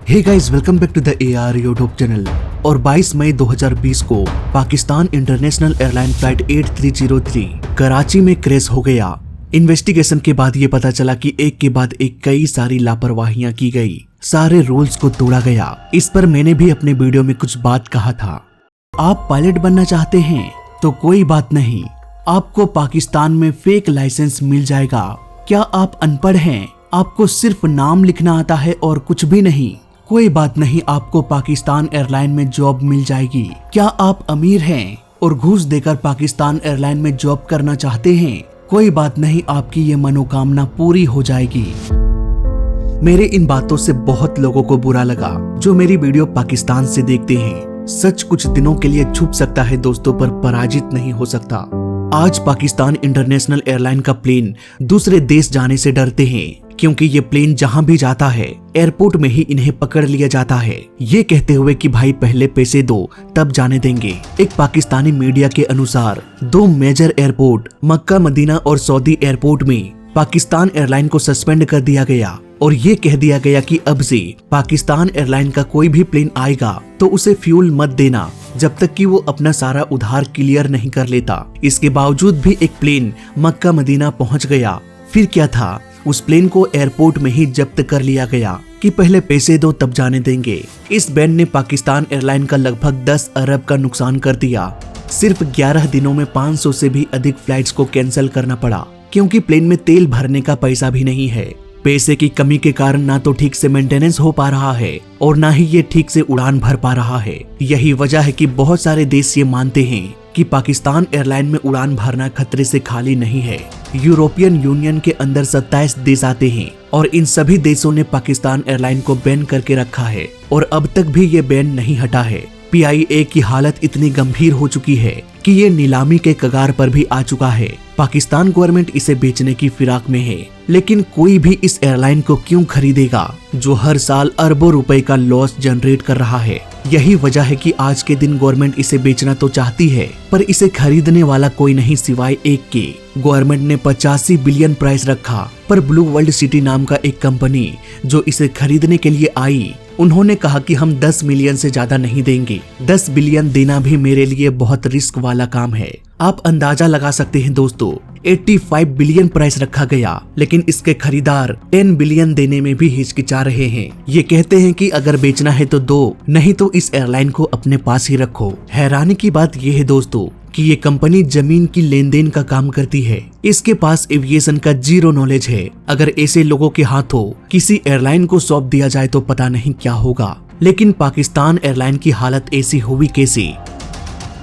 Hey guys, welcome back to the AR YouTube channel. और 22 मई 2020 को Pakistan International Airline flight 8303 Karachi में क्रैश हो गया। इन्वेस्टिगेशन के बाद ये पता चला कि एक के बाद एक कई सारी लापरवाहियां की गई, सारे रूल्स को तोड़ा गया। इस पर मैंने भी अपने वीडियो में कुछ बात कहा था। आप पायलट बनना चाहते हैं तो कोई बात नहीं, आपको पाकिस्तान में फेक लाइसेंस मिल जाएगा। क्या आप अनपढ़ हैं, आपको सिर्फ नाम लिखना आता है और कुछ भी नहीं? कोई बात नहीं, आपको पाकिस्तान एयरलाइन में जॉब मिल जाएगी। क्या आप अमीर हैं और घूस देकर पाकिस्तान एयरलाइन में जॉब करना चाहते हैं? कोई बात नहीं, आपकी ये मनोकामना पूरी हो जाएगी। मेरे इन बातों से बहुत लोगों को बुरा लगा जो मेरी वीडियो पाकिस्तान से देखते हैं। सच कुछ दिनों के लिए छुप सकता है दोस्तों, पर पराजित नहीं हो सकता। आज पाकिस्तान इंटरनेशनल एयरलाइन का प्लेन दूसरे देश जाने से डरते हैं, क्योंकि ये प्लेन जहां भी जाता है एयरपोर्ट में ही इन्हें पकड़ लिया जाता है, ये कहते हुए कि भाई पहले पैसे दो तब जाने देंगे। एक पाकिस्तानी मीडिया के अनुसार दो मेजर एयरपोर्ट मक्का मदीना और सऊदी एयरपोर्ट में पाकिस्तान एयरलाइन को सस्पेंड कर दिया गया और ये कह दिया गया कि अब से पाकिस्तान एयरलाइन का कोई भी प्लेन आएगा तो उसे फ्यूल मत देना जब तक कि वो अपना सारा उधार क्लियर नहीं कर लेता। इसके बावजूद भी एक प्लेन मक्का मदीना पहुंच गया। फिर क्या था, उस प्लेन को एयरपोर्ट में ही जब्त कर लिया गया कि पहले पैसे दो तब जाने देंगे। इस बैन ने पाकिस्तान एयरलाइन का लगभग 10 अरब का नुकसान कर दिया। सिर्फ 11 दिनों में 500 से भी अधिक फ्लाइट्स को कैंसिल करना पड़ा, क्योंकि प्लेन में तेल भरने का पैसा भी नहीं है। पैसे की कमी के कारण ना तो ठीक से मेंटेनेंस हो पा रहा है और ना ही ये ठीक से उड़ान भर पा रहा है। यही वजह है कि बहुत सारे देश ये मानते हैं कि पाकिस्तान एयरलाइन में उड़ान भरना खतरे से खाली नहीं है। यूरोपियन यूनियन के अंदर 27 देश आते हैं और इन सभी देशों ने पाकिस्तान एयरलाइन को बैन करके रखा है और अब तक भी ये बैन नहीं हटा है। PIA की हालत इतनी गंभीर हो चुकी है कि ये नीलामी के कगार पर भी आ चुका है। पाकिस्तान गवर्नमेंट इसे बेचने की फिराक में है, लेकिन कोई भी इस एयरलाइन को क्यों खरीदेगा जो हर साल अरबों रुपए का लॉस जनरेट कर रहा है। यही वजह है कि आज के दिन गवर्नमेंट इसे बेचना तो चाहती है, पर इसे खरीदने वाला कोई नहीं सिवाय एक के। गवर्नमेंट ने 85 बिलियन प्राइस रखा, पर ब्लू वर्ल्ड सिटी नाम का एक कंपनी जो इसे खरीदने के लिए आई, उन्होंने कहा कि हम 10 मिलियन से ज्यादा नहीं देंगे। 10 बिलियन देना भी मेरे लिए बहुत रिस्क वाला काम है। आप अंदाजा लगा सकते हैं दोस्तों, 85 बिलियन प्राइस रखा गया, लेकिन इसके खरीदार 10 बिलियन देने में भी हिचकिचा रहे हैं। ये कहते हैं कि अगर बेचना है तो दो, नहीं तो इस एयरलाइन को अपने पास ही रखो। हैरानी की बात यह है दोस्तों कि ये कंपनी जमीन की लेन देन का काम करती है। इसके पास एविएशन का जीरो नॉलेज है। अगर ऐसे लोगों के हाथों किसी एयरलाइन को सौंप दिया जाए तो पता नहीं क्या होगा। लेकिन पाकिस्तान एयरलाइन की हालत ऐसी हुई कैसे?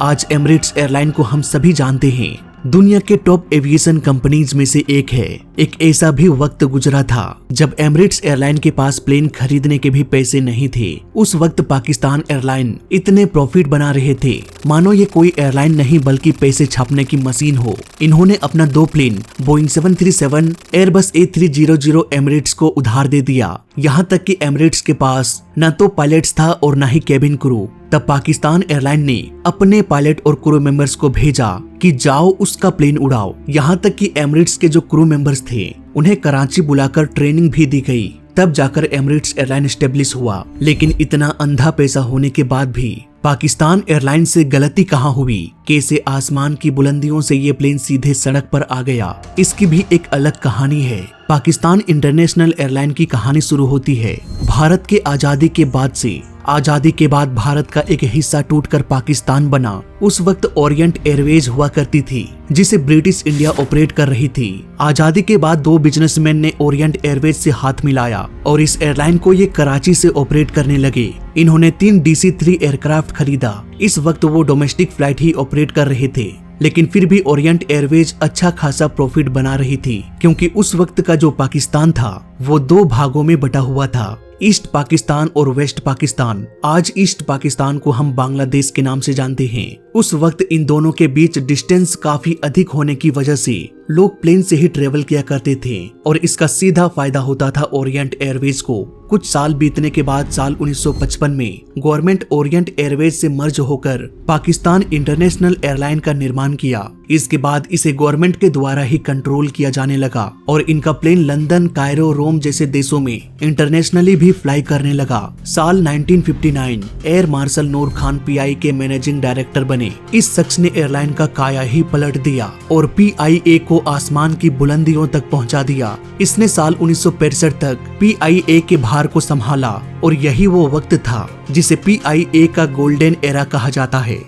आज एमिरेट्स एयरलाइन को हम सभी जानते हैं, दुनिया के टॉप एविएशन कंपनीज में से एक है। एक ऐसा भी वक्त गुजरा था जब एमिरेट्स एयरलाइन के पास प्लेन खरीदने के भी पैसे नहीं थे। उस वक्त पाकिस्तान एयरलाइन इतने प्रॉफिट बना रहे थे मानो ये कोई एयरलाइन नहीं बल्कि पैसे छापने की मशीन हो। इन्होंने अपना 2 plane Boeing 737 Airbus A300 Emirates को उधार दे दिया। यहाँ तक कि एमिरेट्स के पास न तो पायलट्स था और न ही केबिन क्रू। तब पाकिस्तान एयरलाइन ने अपने पायलट और क्रू मेंबर्स को भेजा कि जाओ उसका प्लेन उड़ाओ। यहाँ तक कि एमिरेट्स के जो क्रू मेंबर्स थे उन्हें कराची बुलाकर ट्रेनिंग भी दी गई। तब जाकर एमिरेट्स एयरलाइन स्टेब्लिश हुआ। लेकिन इतना अंधा पैसा होने के बाद भी पाकिस्तान एयरलाइन से गलती कहाँ हुई? कैसे आसमान की बुलंदियों से ये प्लेन सीधे सड़क पर आ गया? इसकी भी एक अलग कहानी है। पाकिस्तान इंटरनेशनल एयरलाइन की कहानी शुरू होती है भारत के आजादी के बाद से। आजादी के बाद भारत का एक हिस्सा टूटकर पाकिस्तान बना। उस वक्त ओरिएंट एयरवेज हुआ करती थी जिसे ब्रिटिश इंडिया ऑपरेट कर रही थी। आजादी के बाद 2 बिजनेसमैन ने ओरिएंट एयरवेज से हाथ मिलाया और इस एयरलाइन को ये कराची से ऑपरेट करने लगे। इन्होंने 3 DC-3 एयरक्राफ्ट खरीदा। इस वक्त वो डोमेस्टिक फ्लाइट ही ऑपरेट कर रहे थे, लेकिन फिर भी ओरिएंट एयरवेज अच्छा खासा प्रॉफिट बना रही थी, क्योंकि उस वक्त का जो पाकिस्तान था वो 2 भागों में बटा हुआ था, ईस्ट पाकिस्तान और वेस्ट पाकिस्तान। आज ईस्ट पाकिस्तान को हम बांग्लादेश के नाम से जानते हैं। उस वक्त इन दोनों के बीच डिस्टेंस काफी अधिक होने की वजह से लोग प्लेन से ही ट्रेवल किया करते थे और इसका सीधा फायदा होता था ओरिएंट एयरवेज को। कुछ साल बीतने के बाद साल 1955 में गवर्नमेंट ओरिएंट एयरवेज से मर्ज होकर पाकिस्तान इंटरनेशनल एयरलाइन का निर्माण किया। इसके बाद इसे गवर्नमेंट के द्वारा ही कंट्रोल किया जाने लगा और इनका प्लेन लंदन, कायरो, रोम जैसे देशों में इंटरनेशनली भी फ्लाई करने लगा। साल 1959 एयर मार्शल नूर खान PI के मैनेजिंग डायरेक्टर बने। इस शख्स ने एयरलाइन का काया ही पलट दिया और PIA को आसमान की बुलंदियों तक पहुंचा दिया। इसने साल 1965 तक PIA के भार को संभाला और यही वो वक्त था जिसे PIA का गोल्डन एरा कहा जाता है।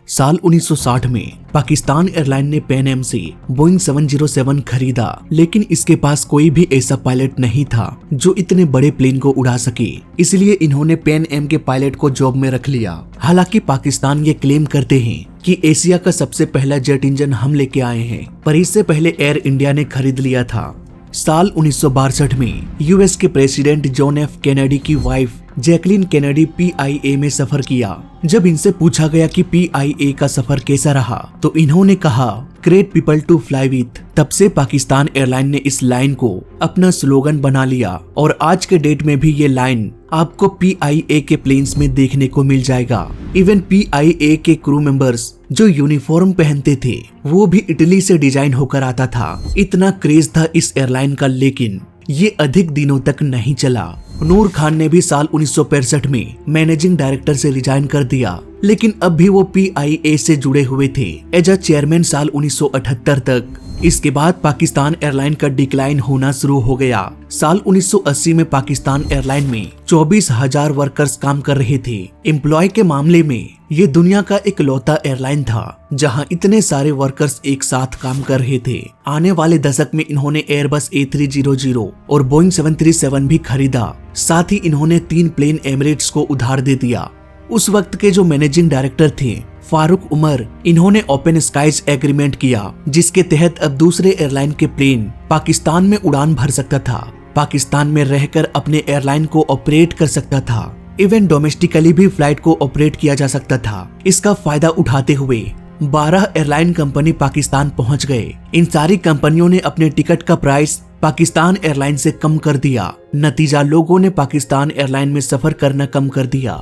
साल 1960 में पाकिस्तान एयरलाइन ने पैन एम से बोइंग 707 खरीदा, लेकिन इसके पास कोई भी ऐसा पायलट नहीं था जो इतने बड़े प्लेन को उड़ा सके। इसलिए इन्होंने पैन एम के पायलट को जॉब में रख लिया। हालांकि पाकिस्तान ये क्लेम करते हैं कि एशिया का सबसे पहला जेट इंजन हम लेके आए हैं, पर इससे पहले एयर इंडिया ने खरीद लिया था। साल 1962 में यूएस के प्रेसिडेंट जॉन F कैनेडी की वाइफ जैकलिन कैनेडी PIA में सफर किया। जब इनसे पूछा गया कि PIA का सफर कैसा रहा तो इन्होंने कहा, great people to fly with. तब से पाकिस्तान एयरलाइन ने इस लाइन को अपना स्लोगन बना लिया और आज के डेट में भी ये लाइन आपको PIA के प्लेन्स में देखने को मिल जाएगा। इवन PIA के क्रू मेंबर्स जो यूनिफॉर्म पहनते थे वो भी इटली से डिजाइन होकर आता था। इतना क्रेज था इस एयरलाइन का, लेकिन ये अधिक दिनों तक नहीं चला। नूर खान ने भी साल 1965 में मैनेजिंग डायरेक्टर से रिजाइन कर दिया, लेकिन अब भी वो PIA से जुड़े हुए थे एज अ चेयरमैन साल 1978 तक। इसके बाद पाकिस्तान एयरलाइन का डिक्लाइन होना शुरू हो गया। साल 1980 में पाकिस्तान एयरलाइन में 24,000 वर्कर्स काम कर रहे थे। एम्प्लॉय के मामले में ये दुनिया का इकलौता एयरलाइन था जहां इतने सारे वर्कर्स एक साथ काम कर रहे थे। आने वाले दशक में इन्होंने एयरबस A300 और बोइंग 737 भी खरीदा। साथ ही इन्होंने 3 प्लेन एमिरेट्स को उधार दे दिया। उस वक्त के जो मैनेजिंग डायरेक्टर थे फारूक उमर, इन्होंने ओपन स्काइज एग्रीमेंट किया जिसके तहत अब दूसरे एयरलाइन के प्लेन पाकिस्तान में उड़ान भर सकता था, पाकिस्तान में रहकर अपने एयरलाइन को ऑपरेट कर सकता था। इवन डोमेस्टिकली भी फ्लाइट को ऑपरेट किया जा सकता था। इसका फायदा उठाते हुए 12 एयरलाइन कंपनी पाकिस्तान पहुंच गए। इन सारी कंपनियों ने अपने टिकट का प्राइस पाकिस्तान एयरलाइन से कम कर दिया। नतीजा, लोगों ने पाकिस्तान एयरलाइन में सफर करना कम कर दिया।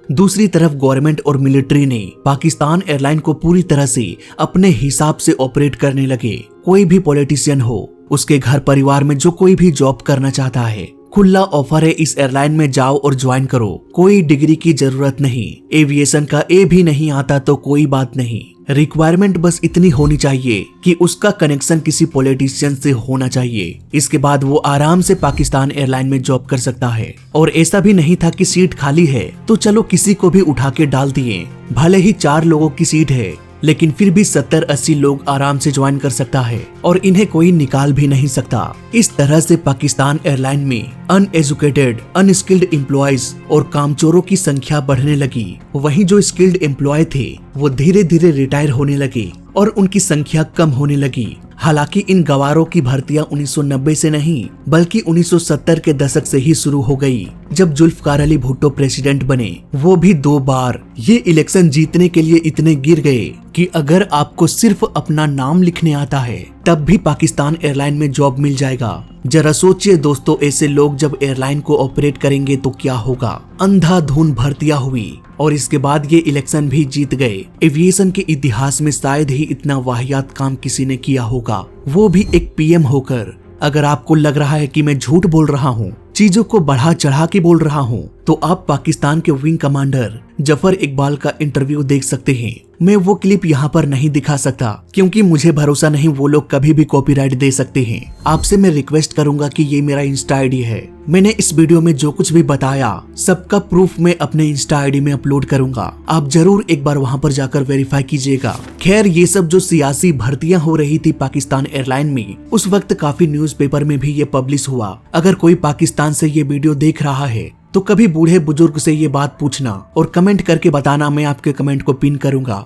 दूसरी तरफ गवर्नमेंट और मिलिट्री ने पाकिस्तान एयरलाइन को पूरी तरह से अपने हिसाब से ऑपरेट करने लगे। कोई भी पॉलिटिशियन हो, उसके घर परिवार में जो कोई भी जॉब करना चाहता है, खुला ऑफर है, इस एयरलाइन में जाओ और ज्वाइन करो। कोई डिग्री की जरूरत नहीं, एविएशन का A भी नहीं आता तो कोई बात नहीं। रिक्वायरमेंट बस इतनी होनी चाहिए कि उसका कनेक्शन किसी पॉलिटिशियन से होना चाहिए। इसके बाद वो आराम से पाकिस्तान एयरलाइन में जॉब कर सकता है। और ऐसा भी नहीं था कि सीट खाली है तो चलो किसी को भी उठा के डाल दिए। भले ही 4 लोगों की सीट है, लेकिन फिर भी 70-80 लोग आराम से ज्वाइन कर सकता है और इन्हें कोई निकाल भी नहीं सकता। इस तरह से पाकिस्तान एयरलाइन में अनएजुकेटेड, अनस्किल्ड एम्प्लॉयज और कामचोरों की संख्या बढ़ने लगी। वहीं जो स्किल्ड एम्प्लॉय थे वो धीरे धीरे रिटायर होने लगे और उनकी संख्या कम होने लगी। हालांकि इन गवारों की भर्तियां 1990 से नहीं बल्कि 1970 के दशक से ही शुरू हो गई, जब जुल्फकार अली भुट्टो प्रेसिडेंट बने। वो भी 2 बार। ये इलेक्शन जीतने के लिए इतने गिर गए कि अगर आपको सिर्फ अपना नाम लिखने आता है तब भी पाकिस्तान एयरलाइन में जॉब मिल जाएगा। जरा सोचिए दोस्तों, ऐसे लोग जब एयरलाइन को ऑपरेट करेंगे तो क्या होगा। अंधाधुंध भर्तियां हुई और इसके बाद ये इलेक्शन भी जीत गए। एविएशन के इतिहास में शायद ही इतना वाहियात काम किसी ने किया होगा, वो भी एक PM होकर। अगर आपको लग रहा है कि मैं झूठ बोल रहा हूँ, चीजों को बढ़ा चढ़ा के बोल रहा हूँ, तो आप पाकिस्तान के विंग कमांडर जफर इकबाल का इंटरव्यू देख सकते हैं। मैं वो क्लिप यहाँ पर नहीं दिखा सकता क्योंकि मुझे भरोसा नहीं वो लोग कभी भी कॉपीराइट दे सकते हैं। आपसे मैं रिक्वेस्ट करूंगा कि ये मेरा इंस्टा ID है। मैंने इस वीडियो में जो कुछ भी बताया सबका प्रूफ मैं अपने इंस्टा ID में अपलोड करूंगा। आप जरूर एक बार वहाँ पर जाकर वेरीफाई कीजिएगा। खैर, ये सब जो सियासी भर्तियां हो रही थी पाकिस्तान एयरलाइन में, उस वक्त काफी न्यूज़पेपर में भी ये पब्लिश हुआ। अगर कोई पाकिस्तान से ये वीडियो देख रहा है तो कभी बूढ़े बुजुर्ग से ये बात पूछना और कमेंट करके बताना, मैं आपके कमेंट को पिन करूंगा।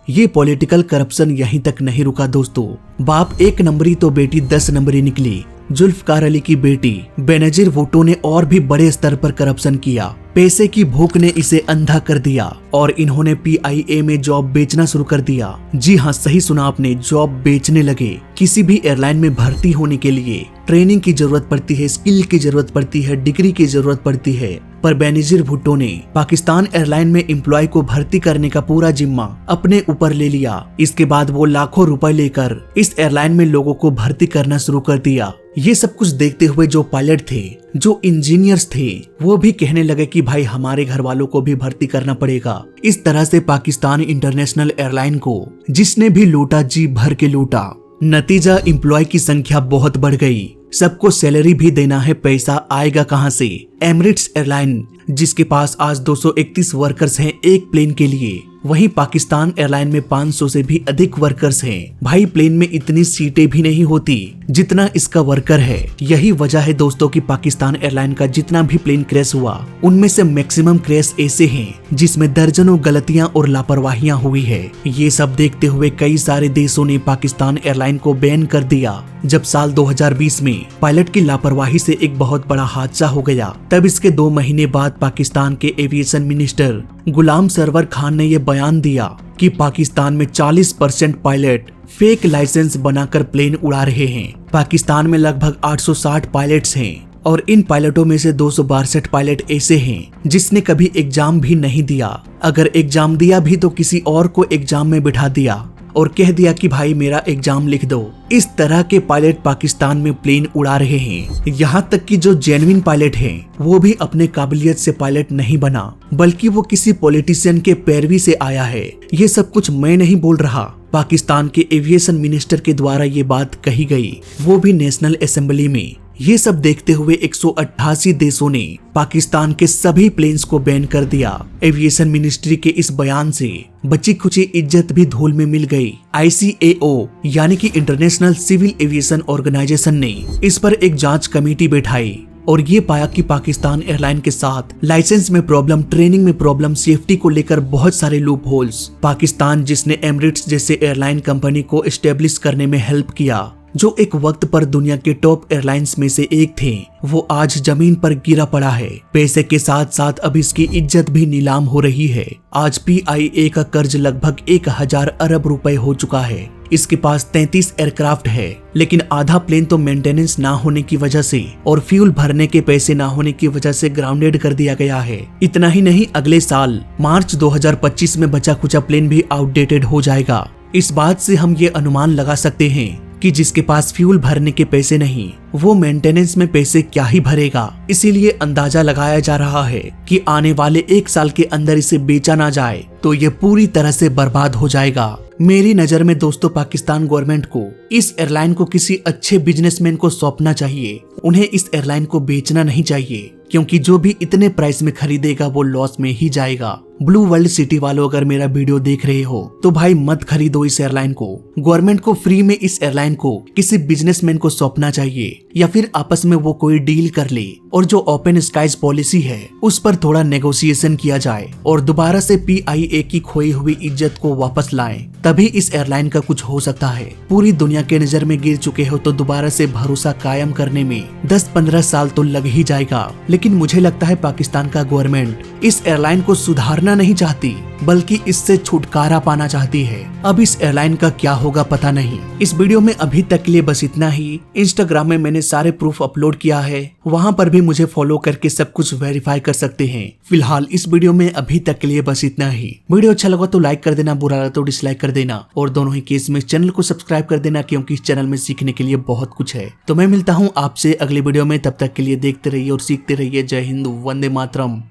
ये पॉलिटिकल करप्शन यहीं तक नहीं रुका दोस्तों। बाप 1 नंबरी तो बेटी 10 नंबरी निकली। जुल्फकार अली की बेटी बेनजीर भुट्टो ने और भी बड़े स्तर पर करप्शन किया। पैसे की भूख ने इसे अंधा कर दिया और इन्होंने PIA में जॉब बेचना शुरू कर दिया। जी हाँ, सही सुना आपने, जॉब बेचने लगे। किसी भी एयरलाइन में भर्ती होने के लिए ट्रेनिंग की जरूरत पड़ती है, स्किल की जरूरत पड़ती है, डिग्री की जरूरत पड़ती है। पर बेनजीर भुट्टो ने पाकिस्तान एयरलाइन में एम्प्लॉय को भर्ती करने का पूरा जिम्मा अपने ऊपर ले लिया। इसके बाद वो लाखों रुपए लेकर इस एयरलाइन में लोगों को भर्ती करना शुरू कर दिया। ये सब कुछ देखते हुए जो पायलट थे, जो इंजीनियर्स थे, वो भी कहने लगे कि भाई हमारे घर वालों को भी भर्ती करना पड़ेगा। इस तरह से पाकिस्तान इंटरनेशनल एयरलाइन को जिसने भी लूटा जी भर के लूटा। नतीजा, एम्प्लॉय की संख्या बहुत बढ़ गई। सबको सैलरी भी देना है, पैसा आएगा कहां से? एमिरेट्स एयरलाइन जिसके पास आज 231 वर्कर्स हैं एक प्लेन के लिए, वहीं पाकिस्तान एयरलाइन में 500 से भी अधिक वर्कर्स हैं। भाई प्लेन में इतनी सीटें भी नहीं होती जितना इसका वर्कर है। यही वजह है दोस्तों कि पाकिस्तान एयरलाइन का जितना भी प्लेन क्रैश हुआ, उनमें से मैक्सिमम क्रैश ऐसे हैं जिसमें दर्जनों गलतियां और लापरवाहियां हुई है। ये सब देखते हुए कई सारे देशों ने पाकिस्तान एयरलाइन को बैन कर दिया। जब साल 2020 में पायलट की लापरवाही से एक बहुत बड़ा हादसा हो गया, तब इसके 2 महीने बाद पाकिस्तान के एविएशन मिनिस्टर गुलाम सरवर खान ने यह बयान दिया कि पाकिस्तान में 40% पायलट फेक लाइसेंस बनाकर प्लेन उड़ा रहे हैं। पाकिस्तान में लगभग 860 पायलट्स हैं और इन पायलटों में से 262 पायलट ऐसे हैं जिसने कभी एग्जाम भी नहीं दिया। अगर एग्जाम दिया भी तो किसी और को एग्जाम में बिठा दिया और कह दिया कि भाई मेरा एग्जाम लिख दो। इस तरह के पायलट पाकिस्तान में प्लेन उड़ा रहे हैं। यहाँ तक कि जो जेन्युइन पायलट हैं, वो भी अपने काबिलियत से पायलट नहीं बना, बल्कि वो किसी पॉलिटिशियन के पैरवी से आया है। ये सब कुछ मैं नहीं बोल रहा, पाकिस्तान के एविएशन मिनिस्टर के द्वारा ये बात कही गई, वो भी नेशनल असेंबली में। ये सब देखते हुए 188 देशों ने पाकिस्तान के सभी प्लेन्स को बैन कर दिया। एविएशन मिनिस्ट्री के इस बयान से बची खुची इज्जत भी धूल में मिल गई। ICAO यानी कि इंटरनेशनल सिविल एविएशन ऑर्गेनाइजेशन ने इस पर एक जांच कमेटी बैठाई और ये पाया कि पाकिस्तान एयरलाइन के साथ लाइसेंस में प्रॉब्लम, ट्रेनिंग में प्रॉब्लम, सेफ्टी को लेकर बहुत सारे लूप होल्स। पाकिस्तान जिसने एमिरेट्स जैसे एयरलाइन कंपनी को एस्टेब्लिश करने में हेल्प किया, जो एक वक्त पर दुनिया के टॉप एयरलाइंस में से एक थे, वो आज जमीन पर गिरा पड़ा है। पैसे के साथ साथ अब इसकी इज्जत भी नीलाम हो रही है। आज PIA का कर्ज लगभग 1000 अरब रुपए हो चुका है। इसके पास 33 एयरक्राफ्ट है, लेकिन आधा प्लेन तो मेंटेनेंस ना होने की वजह से और फ्यूल भरने के पैसे ना होने की वजह से ग्राउंडेड कर दिया गया है। इतना ही नहीं, अगले साल मार्च 2025 में बचा खुचा प्लेन भी आउटडेटेड हो जाएगा। इस बात से हम ये अनुमान लगा सकते हैं कि जिसके पास फ्यूल भरने के पैसे नहीं, वो मेंटेनेंस में पैसे क्या ही भरेगा। इसीलिए अंदाजा लगाया जा रहा है कि आने वाले 1 साल के अंदर इसे बेचा ना जाए तो ये पूरी तरह से बर्बाद हो जाएगा। मेरी नजर में दोस्तों पाकिस्तान गवर्नमेंट को इस एयरलाइन को किसी अच्छे बिजनेसमैन को सौंपना चाहिए। उन्हें इस एयरलाइन को बेचना नहीं चाहिए, क्योंकि जो भी इतने प्राइस में खरीदेगा वो लॉस में ही जाएगा। ब्लू वर्ल्ड सिटी वालों, अगर मेरा वीडियो देख रहे हो तो भाई मत खरीदो इस एयरलाइन को। गवर्नमेंट को फ्री में इस एयरलाइन को किसी बिजनेसमैन को सौंपना चाहिए, या फिर आपस में वो कोई डील कर ले और जो ओपन स्काइज पॉलिसी है उस पर थोड़ा नेगोशिएशन किया जाए और दोबारा से PIA की खोई हुई इज्जत को वापस लाएं। तभी इस एयरलाइन का कुछ हो सकता है। पूरी दुनिया के नजर में गिर चुके हो तो दोबारा से भरोसा कायम करने में 10-15 साल तो लग ही जाएगा। लेकिन मुझे लगता है पाकिस्तान का गवर्नमेंट इस एयरलाइन को सुधारना नहीं चाहती, बल्कि इससे छुटकारा पाना चाहती है। अब इस एयरलाइन का क्या होगा पता नहीं। इस वीडियो में अभी तक के लिए बस इतना ही। इंस्टाग्राम में मैंने सारे प्रूफ अपलोड किया है, वहां पर भी मुझे फॉलो करके सब कुछ वेरीफाई कर सकते हैं। फिलहाल इस वीडियो में अभी तक के लिए बस इतना ही। वीडियो अच्छा लगा तो लाइक कर देना, बुरा लगा तो डिसलाइक कर देना, और दोनों ही केस में चैनल को सब्सक्राइब कर देना, क्योंकि इस चैनल में सीखने के लिए बहुत कुछ है। तो मैं मिलता हूँ आपसे अगले वीडियो में, तब तक के लिए देखते रहिए और सीखते रहिए। जय हिंद, वंदे मातरम।